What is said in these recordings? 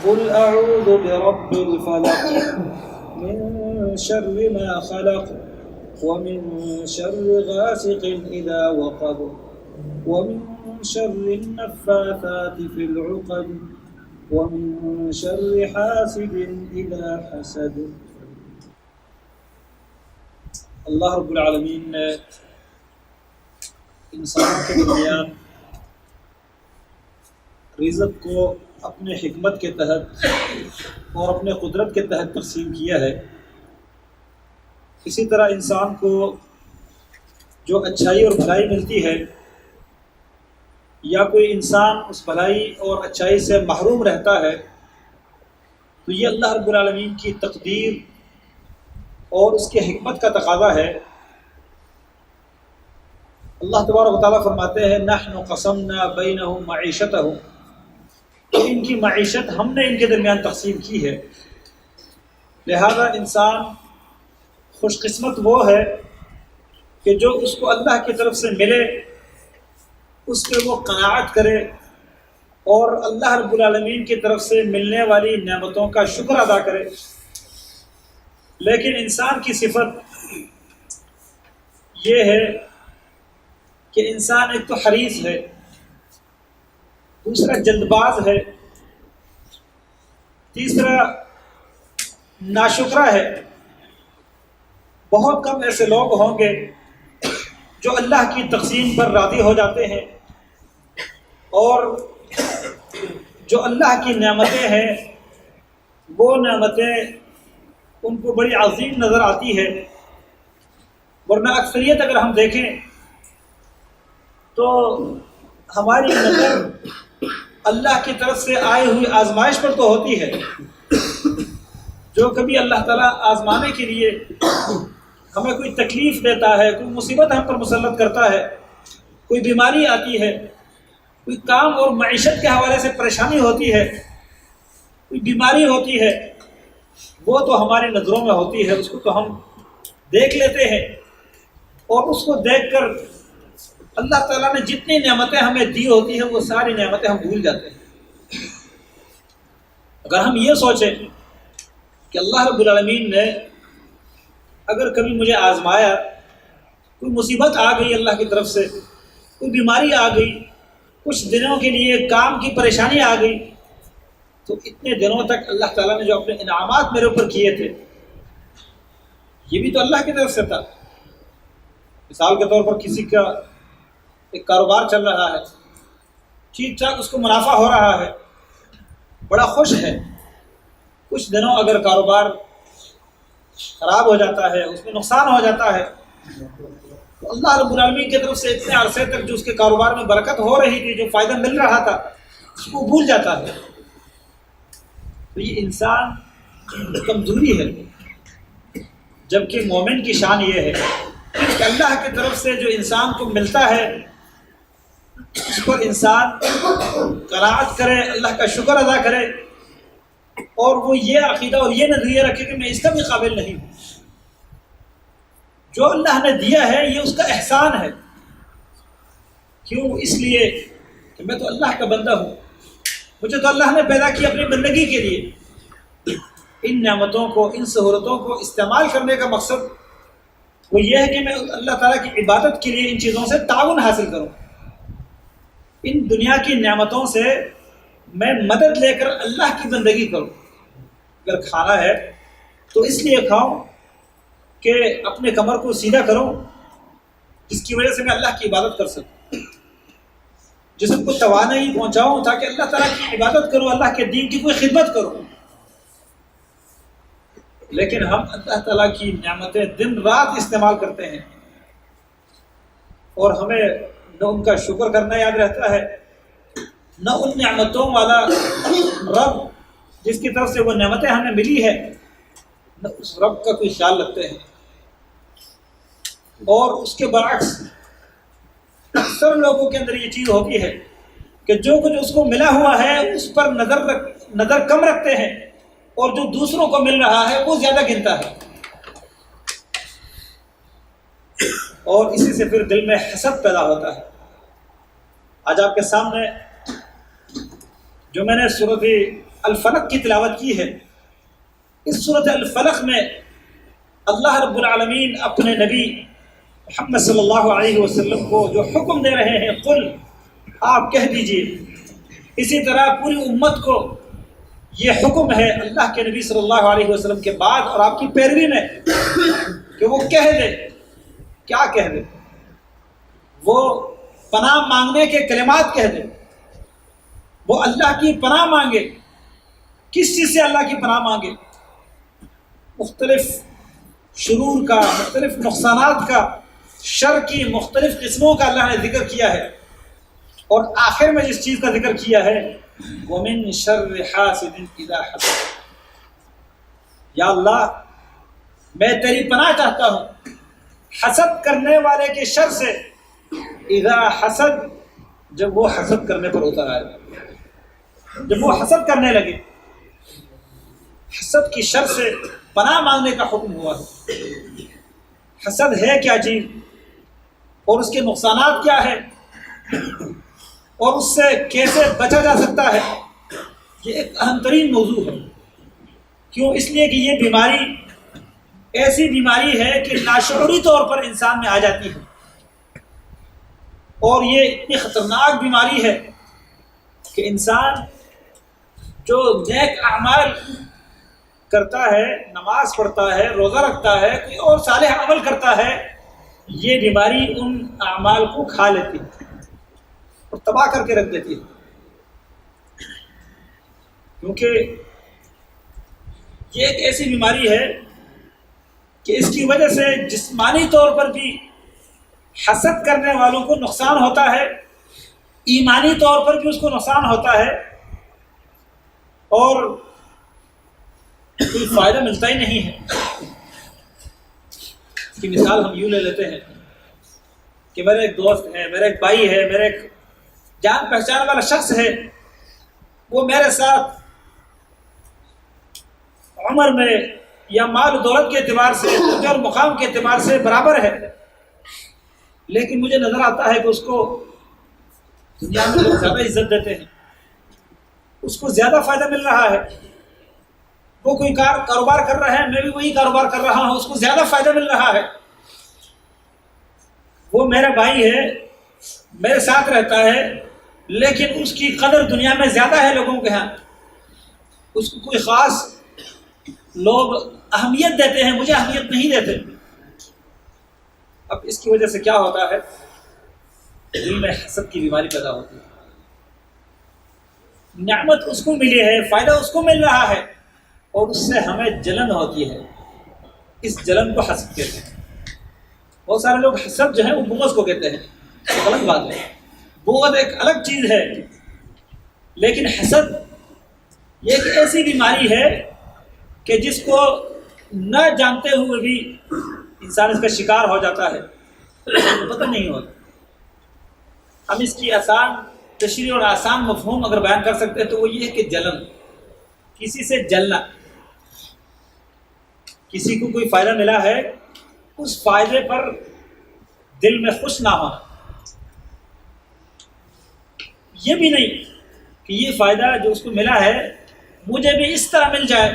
قل اعوذ برب الفلق من شر ما خلق ومن شر غاسق اذا وقب ومن شر النفاثات في العقد ومن شر حاسد اذا حسد۔ اللہ رب العالمین نے انسانوں کے درمیان رزق کو اپنے حکمت کے تحت اور اپنے قدرت کے تحت تقسیم کیا ہے۔ اسی طرح انسان کو جو اچھائی اور بھلائی ملتی ہے یا کوئی انسان اس بھلائی اور اچھائی سے محروم رہتا ہے تو یہ اللہ رب العالمین کی تقدیر اور اس کی حکمت کا تقاضا ہے۔ اللہ تبارک و تعالیٰ فرماتے ہیں نحن قسمنا بینہم معیشتہم، کہ ان کی معیشت ہم نے ان کے درمیان تقسیم کی ہے، لہذا انسان خوش قسمت وہ ہے کہ جو اس کو اللہ کی طرف سے ملے اس پہ وہ قناعت کرے اور اللہ رب العالمین کی طرف سے ملنے والی نعمتوں کا شکر ادا کرے۔ لیکن انسان کی صفت یہ ہے کہ انسان ایک تو حریص ہے، دوسرا جلد باز ہے، تیسرا ناشکرا ہے۔ بہت کم ایسے لوگ ہوں گے جو اللہ کی تقسیم پر راضی ہو جاتے ہیں اور جو اللہ کی نعمتیں ہیں وہ نعمتیں ان کو بڑی عظیم نظر آتی ہے، ورنہ اکثریت اگر ہم دیکھیں تو ہماری نظر اللہ کی طرف سے آئی ہوئی آزمائش پر تو ہوتی ہے۔ جو کبھی اللہ تعالیٰ آزمانے کے لیے ہمیں کوئی تکلیف دیتا ہے، کوئی مصیبت ہم پر مسلط کرتا ہے، کوئی بیماری آتی ہے، کوئی کام اور معیشت کے حوالے سے پریشانی ہوتی ہے، کوئی بیماری ہوتی ہے، وہ تو ہماری نظروں میں ہوتی ہے، اس کو تو ہم دیکھ لیتے ہیں اور اس کو دیکھ کر اللہ تعالیٰ نے جتنی نعمتیں ہمیں دی ہوتی ہیں وہ ساری نعمتیں ہم بھول جاتے ہیں۔ اگر ہم یہ سوچیں کہ اللہ رب العالمین نے اگر کبھی مجھے آزمایا، کوئی مصیبت آ گئی اللہ کی طرف سے، کوئی بیماری آ گئی، کچھ دنوں کے لیے کام کی پریشانی آ گئی، تو اتنے دنوں تک اللہ تعالیٰ نے جو اپنے انعامات میرے اوپر کیے تھے یہ بھی تو اللہ کی طرف سے تھا۔ مثال کے طور پر کسی کا ایک کاروبار چل رہا ہے، ٹھیک ٹھاک اس کو منافع ہو رہا ہے، بڑا خوش ہے، کچھ دنوں اگر کاروبار خراب ہو جاتا ہے، اس میں نقصان ہو جاتا ہے، تو اللہ رب العالمین کی طرف سے اتنے عرصے تک جو اس کے کاروبار میں برکت ہو رہی تھی، جو فائدہ مل رہا تھا، اس کو بھول جاتا ہے۔ تو یہ انسان کمزوری ہے، جبکہ مومن کی شان یہ ہے کہ اللہ کی طرف سے جو انسان کو ملتا ہے اس پر انسان قناعت کرے، اللہ کا شکر ادا کرے اور وہ یہ عقیدہ اور یہ نظریہ رکھے کہ میں اس کا بھی قابل نہیں ہوں، جو اللہ نے دیا ہے یہ اس کا احسان ہے۔ کیوں؟ اس لیے کہ میں تو اللہ کا بندہ ہوں، مجھے تو اللہ نے پیدا کیا اپنی بندگی کے لیے۔ ان نعمتوں کو، ان سہولتوں کو استعمال کرنے کا مقصد وہ یہ ہے کہ میں اللہ تعالیٰ کی عبادت کے لیے ان چیزوں سے تعاون حاصل کروں، ان دنیا کی نعمتوں سے میں مدد لے کر اللہ کی بندگی کروں۔ اگر کھانا ہے تو اس لیے کھاؤں کہ اپنے کمر کو سیدھا کروں جس کی وجہ سے میں اللہ کی عبادت کر سکوں، جسم کو توانائی پہنچاؤں تاکہ اللہ تعالیٰ کی عبادت کروں، اللہ کے دین کی کوئی خدمت کروں۔ لیکن ہم اللہ تعالیٰ کی نعمتیں دن رات استعمال کرتے ہیں اور ہمیں نہ ان کا شکر کرنا یاد رہتا ہے، نہ ان نعمتوں والا رب جس کی طرف سے وہ نعمتیں ہمیں ملی ہے، نہ اس رب کا کوئی خیال رکھتے ہیں۔ اور اس کے برعکس اکثر لوگوں کے اندر یہ چیز ہوتی ہے کہ جو کچھ اس کو ملا ہوا ہے اس پر نظر کم رکھتے ہیں اور جو دوسروں کو مل رہا ہے وہ زیادہ گنتا ہے، اور اسی سے پھر دل میں حسد پیدا ہوتا ہے۔ آج آپ کے سامنے جو میں نے سورۃ الفلق کی تلاوت کی ہے۔ اس سورۃ الفلق میں اللہ رب العالمین اپنے نبی محمد صلی اللہ علیہ وسلم کو جو حکم دے رہے ہیں، قل، آپ کہہ دیجئے، اسی طرح پوری امت کو یہ حکم ہے اللہ کے نبی صلی اللہ علیہ وسلم کے بعد اور آپ کی پیروی میں کہ وہ کہہ دے۔ کیا کہہ دے؟ وہ پناہ مانگنے کے کلمات کہہ دے، وہ اللہ کی پناہ مانگے۔ کس چیز سے اللہ کی پناہ مانگے؟ مختلف شرور کا، مختلف نقصانات کا، شر کی مختلف قسموں کا اللہ نے ذکر کیا ہے، اور آخر میں جس چیز کا ذکر کیا ہے وَمِن شَرِّ حَاسِدٍ إِذَا حَسَدَ، یا اللہ میں تیری پناہ چاہتا ہوں حسد کرنے والے کے شر سے، اذا حسد، جب وہ حسد کرنے پر اتر آئے، جب وہ حسد کرنے لگے۔ حسد کی شر سے پناہ مانگنے کا حکم ہوا ہے۔ حسد ہے کیا چیز اور اس کے نقصانات کیا ہے اور اس سے کیسے بچا جا سکتا ہے، یہ ایک اہم ترین موضوع ہے۔ کیوں؟ اس لیے کہ یہ بیماری ایسی بیماری ہے کہ لاشعوری طور پر انسان میں آ جاتی ہے، اور یہ اتنی خطرناک بیماری ہے کہ انسان جو نیک اعمال کرتا ہے، نماز پڑھتا ہے، روزہ رکھتا ہے، کوئی اور صالح عمل کرتا ہے، یہ بیماری ان اعمال کو کھا لیتی ہے اور تباہ کر کے رکھ دیتی ہے۔ کیونکہ یہ ایک ایسی بیماری ہے کہ اس کی وجہ سے جسمانی طور پر بھی حسد کرنے والوں کو نقصان ہوتا ہے، ایمانی طور پر بھی اس کو نقصان ہوتا ہے، اور کوئی فائدہ ملتا ہی نہیں ہے۔ اس کی مثال ہم یوں لے لیتے ہیں کہ میرا ایک دوست ہے، میرا ایک بھائی ہے، میرا ایک جان پہچان والا شخص ہے، وہ میرے ساتھ عمر میں یا مال و دولت کے اعتبار سے اور مقام کے اعتبار سے برابر ہے، لیکن مجھے نظر آتا ہے کہ اس کو دنیا میں لوگ زیادہ عزت دیتے ہیں، اس کو زیادہ فائدہ مل رہا ہے، وہ کوئی کاروبار کر رہا ہے، میں بھی وہی کاروبار کر رہا ہوں، اس کو زیادہ فائدہ مل رہا ہے۔ وہ میرا بھائی ہے، میرے ساتھ رہتا ہے، لیکن اس کی قدر دنیا میں زیادہ ہے لوگوں کے ہاں، اس کو کوئی خاص لوگ اہمیت دیتے ہیں، مجھے اہمیت نہیں دیتے۔ اب اس کی وجہ سے کیا ہوتا ہے؟ دل میں حسد کی بیماری پیدا ہوتی ہے۔ نعمت اس کو ملی ہے، فائدہ اس کو مل رہا ہے، اور اس سے ہمیں جلن ہوتی ہے، اس جلن کو حسد کہتے ہیں۔ بہت سارے لوگ حسد جو ہے وہ بغض کو کہتے ہیں، غلط بات ہے، بغض ایک الگ چیز ہے، لیکن حسد یہ ایک ایسی بیماری ہے کہ جس کو نہ جانتے ہوئے بھی انسان اس کا شکار ہو جاتا ہے، پتہ نہیں ہوتا۔ ہم اس کی آسان تشریح اور آسان مفہوم اگر بیان کر سکتے ہیں تو وہ یہ ہے کہ جلن، کسی سے جلنا، کسی کو کوئی فائدہ ملا ہے، اس فائدے پر دل میں خوش نہ ہونا، یہ بھی نہیں کہ یہ فائدہ جو اس کو ملا ہے مجھے بھی اس طرح مل جائے،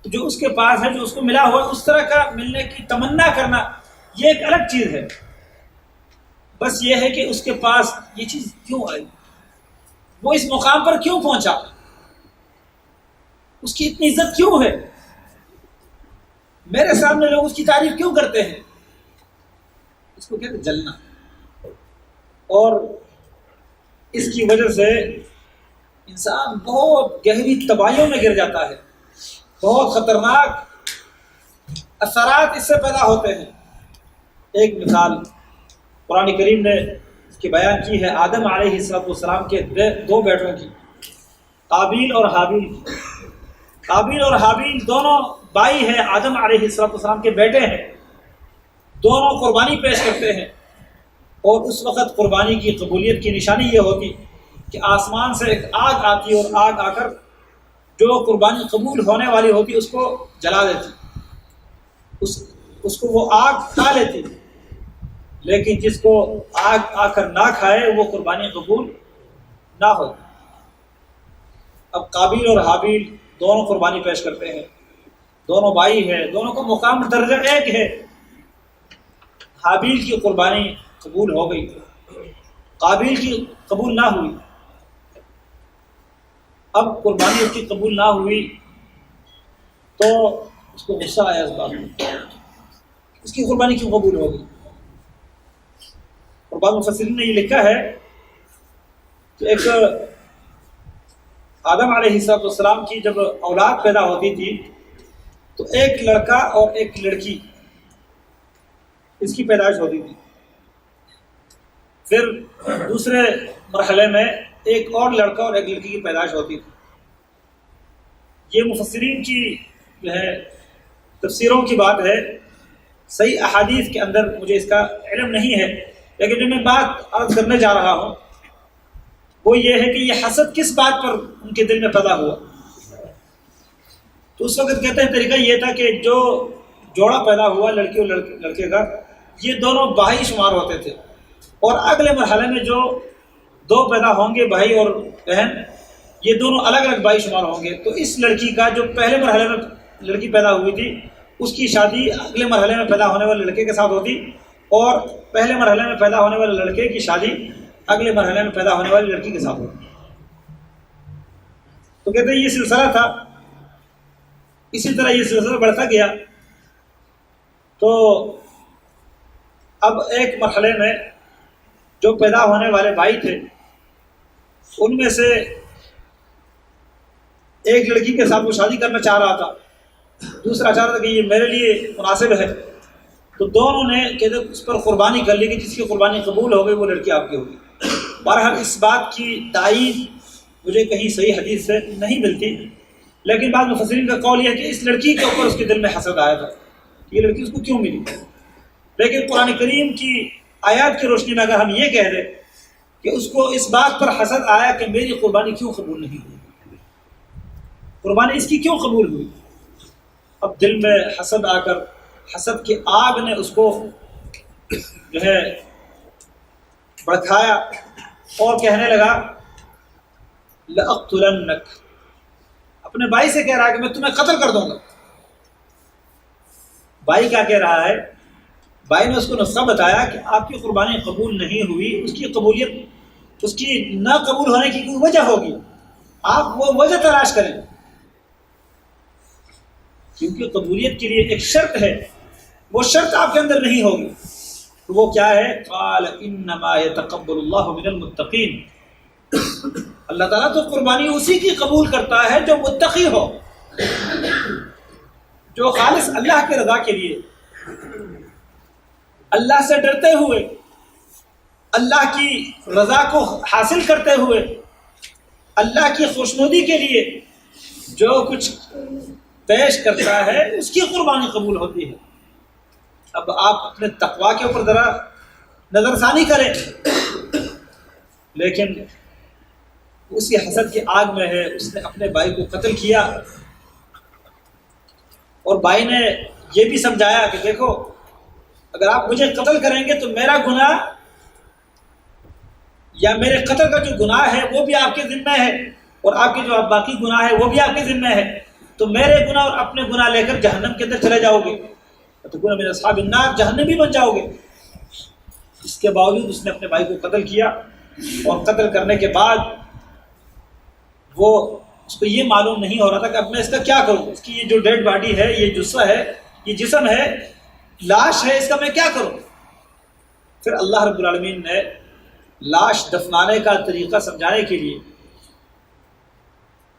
جو اس کے پاس ہے، جو اس کو ملا ہوا اس طرح کا ملنے کی تمنا کرنا، یہ ایک الگ چیز ہے۔ بس یہ ہے کہ اس کے پاس یہ چیز کیوں آئی، وہ اس مقام پر کیوں پہنچا، اس کی اتنی عزت کیوں ہے، میرے سامنے لوگ اس کی تعریف کیوں کرتے ہیں، اس کو کہتے ہیں جلنا۔ اور اس کی وجہ سے انسان بہت گہری تباہیوں میں گر جاتا ہے، بہت خطرناک اثرات اس سے پیدا ہوتے ہیں۔ ایک مثال قرآن کریم نے اس کی بیان کی ہے آدم علیہ السلام کے دو بیٹوں کی، قابیل اور حابیل کی۔ قابیل اور حابیل دونوں بھائی ہیں، آدم علیہ السلام کے بیٹے ہیں، دونوں قربانی پیش کرتے ہیں، اور اس وقت قربانی کی قبولیت کی نشانی یہ ہوتی کہ آسمان سے ایک آگ آتی اور آگ آ کر جو قربانی قبول ہونے والی ہوتی اس کو جلا دیتی، اس کو وہ آگ کھا لیتی، لیکن جس کو آگ آ کر نہ کھائے وہ قربانی قبول نہ ہوتی۔ اب قابیل اور حابیل دونوں قربانی پیش کرتے ہیں، دونوں بھائی ہیں، دونوں کا مقام درجہ ایک ہے۔ حابیل کی قربانی قبول ہو گئی، قابیل کی قبول نہ ہوئی۔ اب قربانی اس کی قبول نہ ہوئی تو اس کو غصہ آیا اس بات میں، اس کی قربانی کیوں قبول ہو گئی؟ اور بعض مفسرین نے یہ لکھا ہے کہ ایک آدم علیہ السلام کی جب اولاد پیدا ہوتی تھی تو ایک لڑکا اور ایک لڑکی اس کی پیدائش ہوتی تھی، پھر دوسرے مرحلے میں ایک اور لڑکا اور ایک لڑکی کی پیدائش ہوتی تھی۔ یہ مفسرین کی جو ہے تفسیروں کی بات ہے، صحیح احادیث کے اندر مجھے اس کا علم نہیں ہے، لیکن جو میں بات عرض کرنے جا رہا ہوں وہ یہ ہے کہ یہ حسد کس بات پر ان کے دل میں پیدا ہوا۔ تو اس وقت کہتے ہیں طریقہ یہ تھا کہ جو جوڑا پیدا ہوا لڑکی اور لڑکے کا، یہ دونوں بھائی شمار ہوتے تھے، اور اگلے مرحلے میں جو دو پیدا ہوں گے بھائی اور بہن، یہ دونوں الگ الگ بھائی شمار ہوں گے۔ تو اس لڑکی کا جو پہلے مرحلے میں لڑکی پیدا ہوئی تھی اس کی شادی اگلے مرحلے میں پیدا ہونے والے لڑکے کے ساتھ ہوتی، اور پہلے مرحلے میں پیدا ہونے والے لڑکے کی شادی اگلے مرحلے میں پیدا ہونے والی لڑکی کے ساتھ ہوتی۔ تو کہتے ہیں یہ سلسلہ تھا، اسی طرح یہ سلسلہ بڑھتا گیا۔ تو اب ایک مرحلے میں جو پیدا ہونے والے بھائی تھے ان میں سے ایک لڑکی کے ساتھ وہ شادی کرنا چاہ رہا تھا، دوسرا چاہ رہا تھا کہ یہ میرے لیے مناسب ہے، تو دونوں نے کہتے اس پر قربانی کر لی کہ جس کی قربانی قبول ہو گئی وہ لڑکی آپ کی ہوگی۔ بہرحال اس بات کی تائید مجھے کہیں صحیح حدیث سے نہیں ملتی، لیکن بعض مفسرین کا قول یہ ہے کہ اس لڑکی کے اوپر اس کے دل میں حسد آیا تھا کہ یہ لڑکی اس کو کیوں ملی۔ لیکن قرآن کریم کی آیات کی روشنی میں اگر ہم یہ کہہ دیں کہ اس کو اس بات پر حسد آیا کہ میری قربانی کیوں قبول نہیں ہوئی، قربانی اس کی کیوں قبول ہوئی، اب دل میں حسد آ کر حسد کی آگ نے اس کو جو ہے بھڑکایا اور کہنے لگا لأقتلنک، اپنے بھائی سے کہہ رہا ہے کہ میں تمہیں قتل کر دوں گا۔ بھائی کیا کہہ رہا ہے؟ بھائی نے اس کو نسخہ بتایا کہ آپ کی قربانی قبول نہیں ہوئی، اس کی قبولیت، اس کی نہ قبول ہونے کی کوئی وجہ ہوگی، آپ وہ وجہ تلاش کریں، کیونکہ قبولیت کے لیے ایک شرط ہے، وہ شرط آپ کے اندر نہیں ہوگی۔ تو وہ کیا ہے؟ قال انما يتقبل الله من المتقین، اللہ تعالیٰ تو قربانی اسی کی قبول کرتا ہے جو متقی ہو، جو خالص اللہ کے رضا کے لیے، اللہ سے ڈرتے ہوئے، اللہ کی رضا کو حاصل کرتے ہوئے، اللہ کی خوشنودی کے لیے جو کچھ پیش کرتا ہے اس کی قربانی قبول ہوتی ہے۔ اب آپ اپنے تقویٰ کے اوپر ذرا نظر ثانی کریں، لیکن اسی حسد کی آگ میں ہے، اس نے اپنے بھائی کو قتل کیا، اور بھائی نے یہ بھی سمجھایا کہ دیکھو اگر آپ مجھے قتل کریں گے تو میرا گناہ یا میرے قتل کا جو گناہ ہے وہ بھی آپ کے ذمہ ہے، اور آپ کے جو باقی گناہ ہے وہ بھی آپ کے ذمہ ہے، تو میرے گناہ اور اپنے گناہ لے کر جہنم کے اندر چلے جاؤ گے، تو گناہ میرے اصحاب النار، جہنم بھی بن جاؤ گے۔ اس کے باوجود اس نے اپنے بھائی کو قتل کیا، اور قتل کرنے کے بعد وہ اس کو یہ معلوم نہیں ہو رہا تھا کہ اب میں اس کا کیا کروں، اس کی یہ جو ڈیڈ باڈی ہے، یہ جثہ ہے، یہ جسم ہے، لاش ہے، اس کا میں کیا کروں۔ پھر اللہ رب العالمین نے لاش دفنانے کا طریقہ سمجھانے کے لیے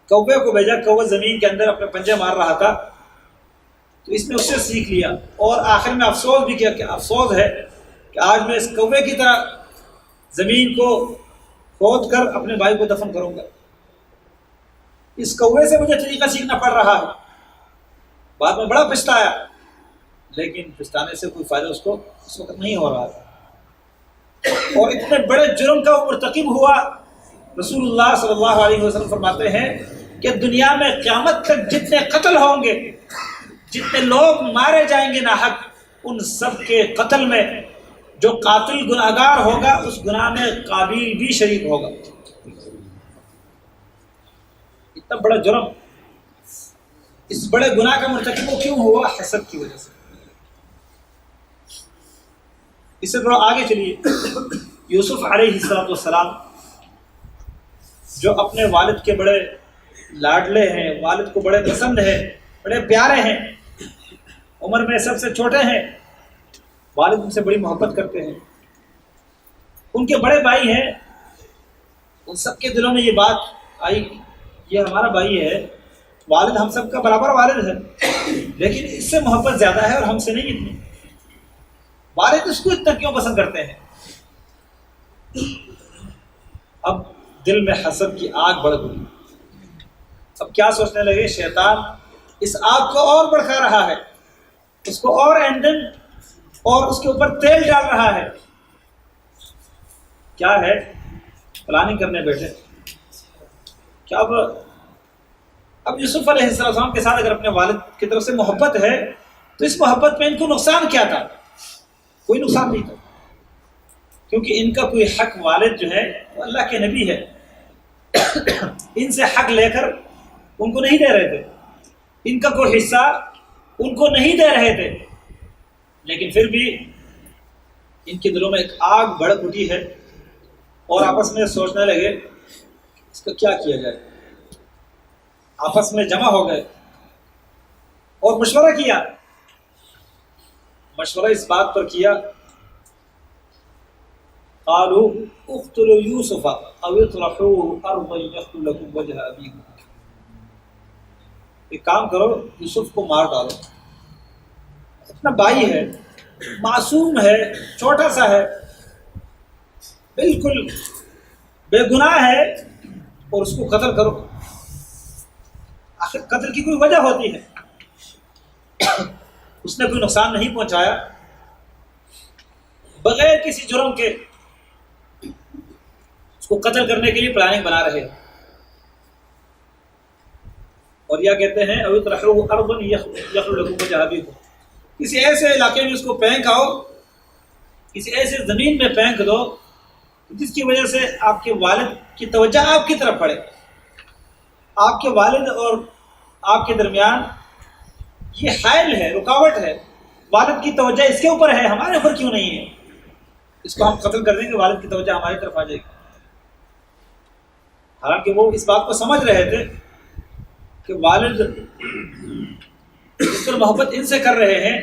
کوے کو بھیجا۔ کوہ زمین کے اندر اپنے پنجے مار رہا تھا، تو اس نے اس سے سیکھ لیا، اور آخر میں افسوس بھی کیا کہ افسوس ہے کہ آج میں اس کوے کی طرح زمین کو کھود کر اپنے بھائی کو دفن کروں گا۔ اس کوے سے مجھے طریقہ سیکھنا پڑ رہا ہے۔ بعد میں بڑا پچھتایا، لیکن پچھتانے سے کوئی فائدہ اس کو اس وقت نہیں ہو رہا تھا، اور اتنے بڑے جرم کا وہ مرتکب ہوا۔ رسول اللہ صلی اللہ علیہ وسلم فرماتے ہیں کہ دنیا میں قیامت تک جتنے قتل ہوں گے، جتنے لوگ مارے جائیں گے ناحق، ان سب کے قتل میں جو قاتل گناہگار ہوگا اس گناہ میں قابیل بھی شریک ہوگا۔ اتنا بڑا جرم اس بڑے گناہ کا مرتکب وہ کیوں ہوا؟ حسد کی وجہ سے۔ اس سے تھوڑا آگے چلیے، یوسف علیہ السلام جو اپنے والد کے بڑے لاڈلے ہیں، والد کو بڑے پسند ہیں، بڑے پیارے ہیں، عمر میں سب سے چھوٹے ہیں، والد ان سے بڑی محبت کرتے ہیں، ان کے بڑے بھائی ہیں، ان سب کے دلوں میں یہ بات آئی یہ ہمارا بھائی ہے، والد ہم سب کا برابر والد ہے، لیکن اس سے محبت زیادہ ہے اور ہم سے نہیں اتنی، والد اس کو اتنا کیوں پسند کرتے ہیں؟ اب دل میں حسد کی آگ بڑھ گئی۔ اب کیا سوچنے لگے؟ شیطان اس آگ کو اور بڑھا رہا ہے، اس کو اور ایندھن اور اس کے اوپر تیل ڈال رہا ہے۔ کیا ہے؟ پلاننگ کرنے بیٹھے کہ اب یوسف علیہ السلام کے ساتھ اگر اپنے والد کی طرف سے محبت ہے تو اس محبت میں ان کو نقصان کیا تھا؟ کوئی نقصان نہیں تھا، کیونکہ ان کا کوئی حق والد جو ہے وہ اللہ کے نبی ہے، ان سے حق لے کر ان کو نہیں دے رہے تھے، ان کا کوئی حصہ ان کو نہیں دے رہے تھے، لیکن پھر بھی ان کے دلوں میں ایک آگ بھڑک اٹھی ہے اور آپس میں سوچنے لگے اس کا کیا کیا جائے۔ آپس میں جمع ہو گئے اور مشورہ کیا، مشورہ اس بات پر کیا قالوا اقتلوا یوسف او اطرحوه ارضا یخل لکم وجہ ابیکم، ایک کام کرو یوسف کو مار ڈالو، اپنا بھائی ہے، معصوم ہے، چھوٹا سا ہے، بالکل بے گناہ ہے، اور اس کو قتل کرو۔ آخر قتل کی کوئی وجہ ہوتی ہے، اس نے کوئی نقصان نہیں پہنچایا، بغیر کسی جرم کے اس کو قتل کرنے کے لیے پلاننگ بنا رہے ہیں، اور یہ کہتے ہیں او اطرحوه ارضا یخل لکم وجہ ابیکم، کسی ایسے علاقے میں اس کو پھینک آؤ، کسی ایسے زمین میں پھینک دو جس کی وجہ سے آپ کے والد کی توجہ آپ کی طرف پڑے، آپ کے والد اور آپ کے درمیان یہ حائل ہے، رکاوٹ ہے، والد کی توجہ اس کے اوپر ہے، ہمارے اوپر کیوں نہیں ہے؟ اس کو ہم قتل کر دیں گے، والد کی توجہ ہماری طرف آ جائے گی۔ حالانکہ وہ اس بات کو سمجھ رہے تھے کہ والد جس پر محبت ان سے کر رہے ہیں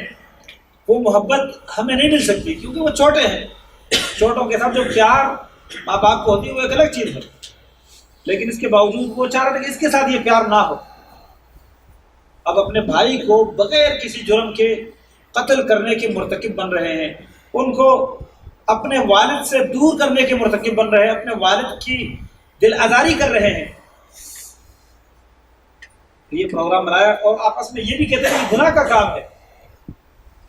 وہ محبت ہمیں نہیں مل سکتی، کیونکہ وہ چھوٹے ہیں، چھوٹوں کے ساتھ جو پیار ماں باپ کو ہوتی ہے وہ ایک الگ چیز ہے، لیکن اس کے باوجود وہ چاہ رہے تھے کہ اس کے ساتھ یہ پیار نہ ہو۔ اب اپنے بھائی کو بغیر کسی جرم کے قتل کرنے کے مرتکب بن رہے ہیں، ان کو اپنے والد سے دور کرنے کے مرتکب بن رہے ہیں، اپنے والد کی دل آزاری کر رہے ہیں، یہ پروگرام بنایا، اور آپس میں یہ بھی کہتے ہیں کہ گناہ کا کام ہے،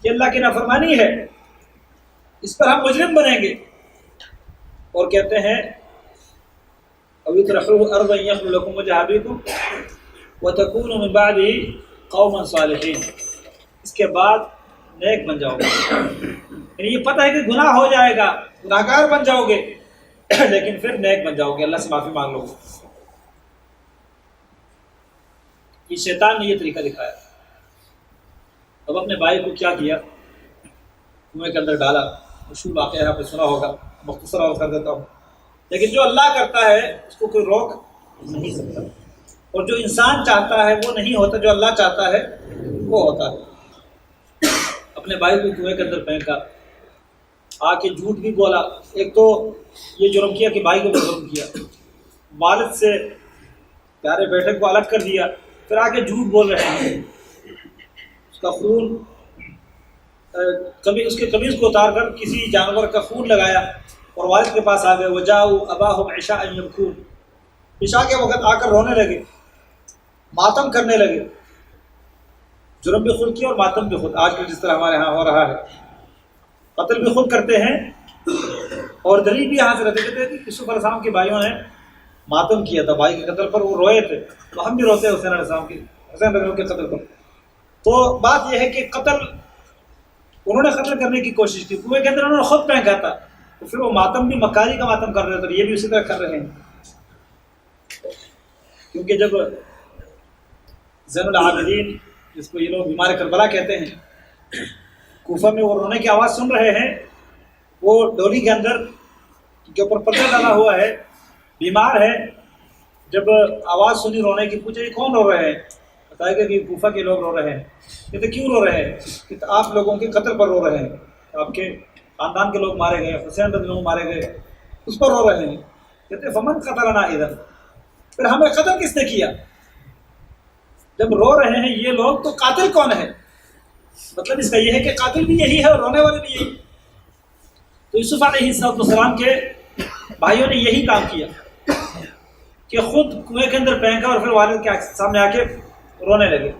یہ اللہ کی نافرمانی ہے، اس پر ہم مجرم بنیں گے، اور کہتے ہیں او اطرحوه ارضا یخل لکم وجہ ابیکم وتکونوا من بعدہ قوما صالحین، اس کے بعد نیک بن جاؤ گے، یعنی یہ پتہ ہے کہ گناہ ہو جائے گا، گناہ گار بن جاؤ گے، لیکن پھر نیک بن جاؤ گے، اللہ سے معافی مانگ لو گے۔ یہ شیطان نے یہ طریقہ دکھایا۔ اب اپنے بھائی کو کیا کیا؟ کنویں کے اندر ڈالا، مشہور واقعہ آپ نے سنا ہوگا، مختصر اور کر دیتا ہوں، لیکن جو اللہ کرتا ہے اس کو کوئی روک نہیں سکتا، اور جو انسان چاہتا ہے وہ نہیں ہوتا، جو اللہ چاہتا ہے وہ ہوتا ہے۔ اپنے بھائی کو کنویں کے اندر پھینکا، آ کے جھوٹ بھی بولا، ایک تو یہ جرم کیا کہ بھائی کو جرم کیا، والد سے پیارے بیٹے کو الگ کر دیا، پھر آ کے جھوٹ بول رہے ہیں، اس کا خون کبھی اس کے قمیض کو اتار کر کسی جانور کا خون لگایا اور والد کے پاس آ گئے، وَجَاءُوا أَبَاهُمْ عِشَاءً يَبْكُونَ، عشاء کے وقت آ کر رونے لگے، ماتم کرنے لگے، جرم بھی خود کیا اور ماتم بھی خود، آج کل جس طرح ہمارے ہاں ہو رہا ہے، قتل بھی خود کرتے ہیں اور دلیل بھی یہاں سے رہتے کہتے ہیں کہ یوسف علیہ السلام کے بھائیوں نے ماتم کیا تھا بھائی کے قتل پر، وہ روئے تھے، تو ہم بھی روتے ہیں حسین علیہ السلام کے، حسین رضی اللہ کے قتل پر۔ تو بات یہ ہے کہ قتل انہوں نے قتل کرنے کی کوشش کی، کنویں کے اندر انہوں نے خود پھینکا تھا، تو پھر وہ ماتم بھی مکاری کا ماتم کر رہے تھے، یہ بھی اسی طرح کر رہے ہیں، کیونکہ جب زین العابدین جس کو یہ لوگ بیمار کربلا کہتے ہیں، کوفہ میں وہ رونے کی آواز سن رہے ہیں، وہ ڈولی کے اندر کے اوپر پردہ ڈالا ہوا ہے، بیمار ہے، جب آواز سنی رونے کی، پوچھا یہ کون رو رہے ہیں؟ بتایا گیا کہ کوفہ کے لوگ رو رہے ہیں۔ کہتے کیوں رو رہے ہیں؟ کہ آپ لوگوں کے قتل پر رو رہے ہیں، آپ کے خاندان کے لوگ مارے گئے، حسین رضی اللہ عنہ مارے گئے، اس پر رو رہے ہیں۔ کہتے فمن قتلنا اذا، پھر ہمیں قتل کس نے کیا؟ جب رو رہے ہیں یہ لوگ تو قاتل کون ہے؟ مطلب اس کا یہ ہے کہ قاتل بھی یہی ہے اور رونے والے بھی یہی۔ تو یوسف علیہ السلام کے بھائیوں نے یہی کام کیا کہ خود کنویں کے اندر پھینکا اور پھر والد کے سامنے آ کے رونے لگے۔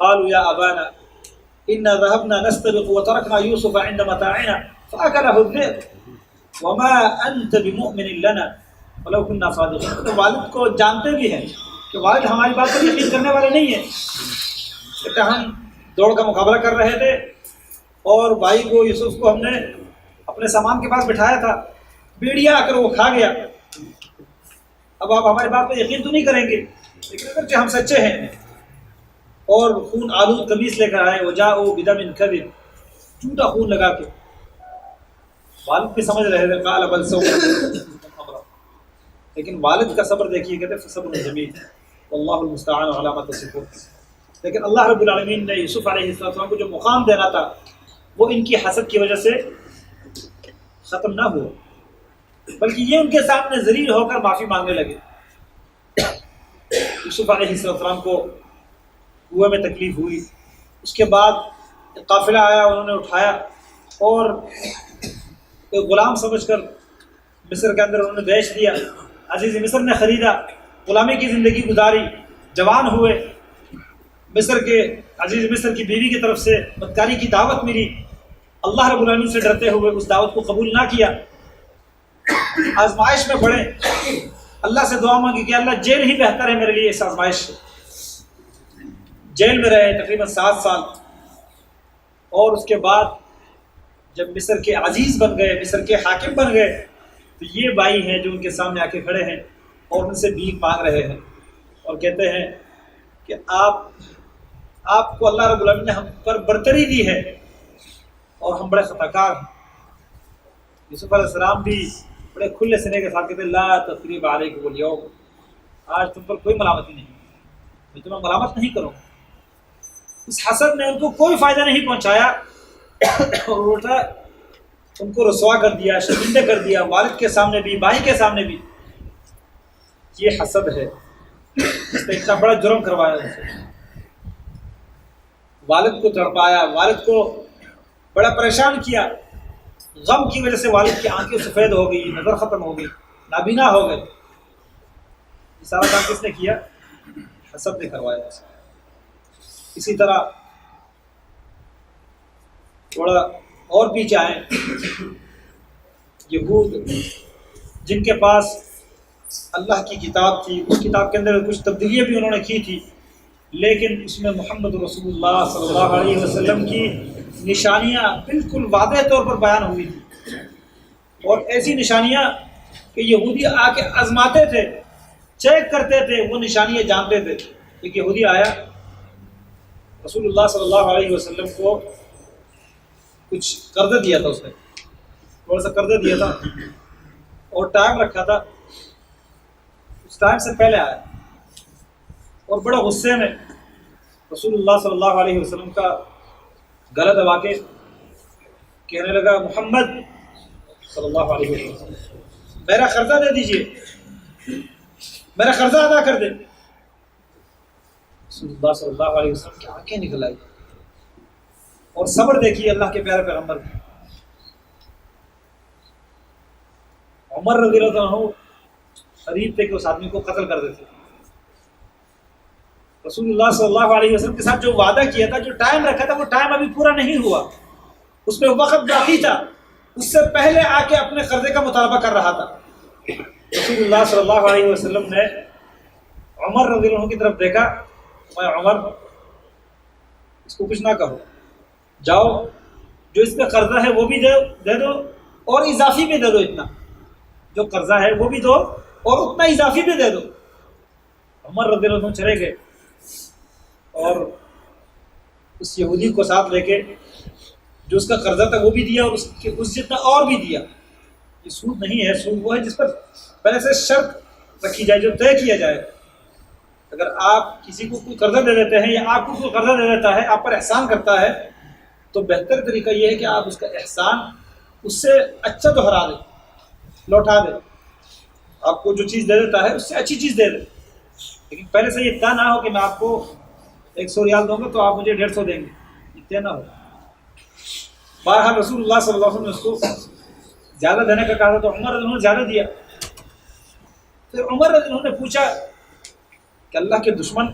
قالوا یا ابانا انا ذهبنا نستبق وتركنا يوسف عند متاعنا فاكله الذئب وما انت بمؤمن لنا ولو كنا صادقين۔ تو والد کو جانتے بھی ہیں کہ والد ہماری بات پر یقین کرنے والے نہیں ہیں، کہ ہم دوڑ کا مقابلہ کر رہے تھے اور بھائی کو یوسف کو ہم نے اپنے سامان کے پاس بٹھایا تھا، بیڑیا آ کر وہ کھا گیا، اب آپ ہماری بات پہ یقین تو نہیں کریں گے؟ لیکن اگرچہ ہم سچے ہیں اور خون آلود قمیص لے کر آئے، وجاءوا بدم کذب، جھوٹا خون لگا کے، والد بھی سمجھ رہے تھے قال بل سوف لیکن والد کا صبر دیکھیے، کہتے فصبر جمیل واللہ المستعان علی ما تصفون۔ لیکن اللہ رب العالمین نے یوسف علیہ السلام کو جو مقام دینا تھا وہ ان کی حسد کی وجہ سے ختم نہ ہوا، بلکہ یہ ان کے سامنے ذلیل ہو کر معافی مانگنے لگے۔ یوسف علیہ السلام کو کنویں میں تکلیف ہوئی، اس کے بعد ایک قافلہ آیا، انہوں نے اٹھایا اور ایک غلام سمجھ کر مصر کے اندر انہوں نے بیچ دیا۔ عزیز مصر نے خریدا، غلامی کی زندگی گزاری، جوان ہوئے، مصر کے عزیز مصر کی بیوی کی طرف سے بدکاری کی دعوت ملی، اللہ رب العالمین سے ڈرتے ہوئے اس دعوت کو قبول نہ کیا، آزمائش میں پڑے، اللہ سے دعا مانگی کہ اللہ جیل ہی بہتر ہے میرے لیے اس آزمائش سے۔ جیل میں رہے تقریباً 7 سال، اور اس کے بعد جب مصر کے عزیز بن گئے، مصر کے حاکم بن گئے، تو یہ بھائی ہیں جو ان کے سامنے آ کے کھڑے ہیں اور ان سے بھیک مانگ رہے ہیں اور کہتے ہیں کہ آپ کو اللہ رب العالمین نے ہم پر برتری دی ہے اور ہم بڑے خطا کار ہیں۔ یوسف علیہ السلام بھی بڑے کھلے سینے کے ساتھ کہتے ہیں لا تثریب علیکم اليوم، آج تم پر کوئی ملامتی نہیں، میں تمہیں ملامت نہیں کروں۔ اس حسد نے ان کو کوئی فائدہ نہیں پہنچایا اور الٹا ان کو رسوا کر دیا، شرمندہ کر دیا، والد کے سامنے بھی، بھائی کے سامنے بھی۔ یہ حسد ہے، اس نے اتنا بڑا جرم کروایا ان سے، والد کو تڑپایا، والد کو بڑا پریشان کیا، غم کی وجہ سے والد کی آنکھیں سفید ہو گئی، نظر ختم ہو گئی، نابینا ہو گئے۔ یہ سارا کام کس نے کیا؟ حسد نے کروایا۔ اسی طرح تھوڑا اور پیچھے آئیں، یہود جن کے پاس اللہ کی کتاب تھی، اس کتاب کے اندر کچھ تبدیلیاں بھی انہوں نے کی تھی، لیکن اس میں محمد رسول اللہ صلی اللہ علیہ وسلم کی نشانیاں بالکل واضح طور پر بیان ہوئی تھی، اور ایسی نشانیاں کہ یہودی آ کے آزماتے تھے، چیک کرتے تھے، وہ نشانیاں جانتے تھے۔ ایک یہودی آیا، رسول اللہ صلی اللہ علیہ وسلم کو کچھ قرض دیا تھا، اس نے تھوڑا سا قرض دیا تھا اور ٹائم رکھا تھا، اس ٹائم سے پہلے آیا اور بڑے غصے میں رسول اللہ صلی اللہ علیہ وسلم کا گلا دبا کے کہنے لگا محمد صلی اللہ علیہ وسلم میرا قرضہ دے دیجئے، میرا قرضہ ادا کر دے۔ رسول اللہ صلی اللہ علیہ وسلم کی آنکھیں نکل آئی، اور صبر دیکھیے اللہ کے پیارے پیغمبر کی۔ عمر رضی اللہ عنہ قریب تھے کہ اس آدمی کو قتل کر دیتے۔ رسول اللہ صلی اللہ علیہ وسلم کے ساتھ جو وعدہ کیا تھا، جو ٹائم رکھا تھا، وہ ٹائم ابھی پورا نہیں ہوا، اس میں وقت باقی تھا، اس سے پہلے آ کے اپنے قرضے کا مطالبہ کر رہا تھا۔ رسول اللہ صلی اللہ علیہ وسلم نے عمر رضی اللہ عنہ کی طرف دیکھا، میں عمر اس کو کچھ نہ کہو، جاؤ جو اس پہ قرضہ ہے وہ بھی دے دو اور اضافی بھی دے دو، اتنا جو قرضہ ہے وہ بھی دو اور اتنا اضافی بھی دے دو۔ عمر رضی اللہ عنہ چلے گئے، اور اس یہودی کو ساتھ لے کے جو اس کا قرضہ تھا وہ بھی دیا اور اس جتنا اور بھی دیا. یہ سود نہیں ہے، سود وہ ہے جس پر پہلے سے شرط رکھی جائے، جو طے کیا جائے. اگر آپ کسی کو کوئی قرضہ دے دیتے ہیں یا آپ کو کوئی قرضہ دے دیتا ہے، آپ پر احسان کرتا ہے، تو بہتر طریقہ یہ ہے کہ آپ اس کا احسان اس سے اچھا دوہرا دیں، لوٹا دیں. آپ کو جو چیز دے دیتا ہے اس سے اچھی چیز دے دیں، لیکن پہلے سے یہ طے نہ ہو کہ میں آپ کو 100 ریال دوں گا تو آپ مجھے 150 دیں گے، یہ طے نہ ہو. بہرحال رسول اللہ صلی اللہ علیہ وسلم نے اس کو زیادہ دینے کا کہا تھا تو عمر رضی اللہ عنہ نے زیادہ دیا. پھر عمر رضی اللہ عنہ نے پوچھا کہ اللہ کے دشمن،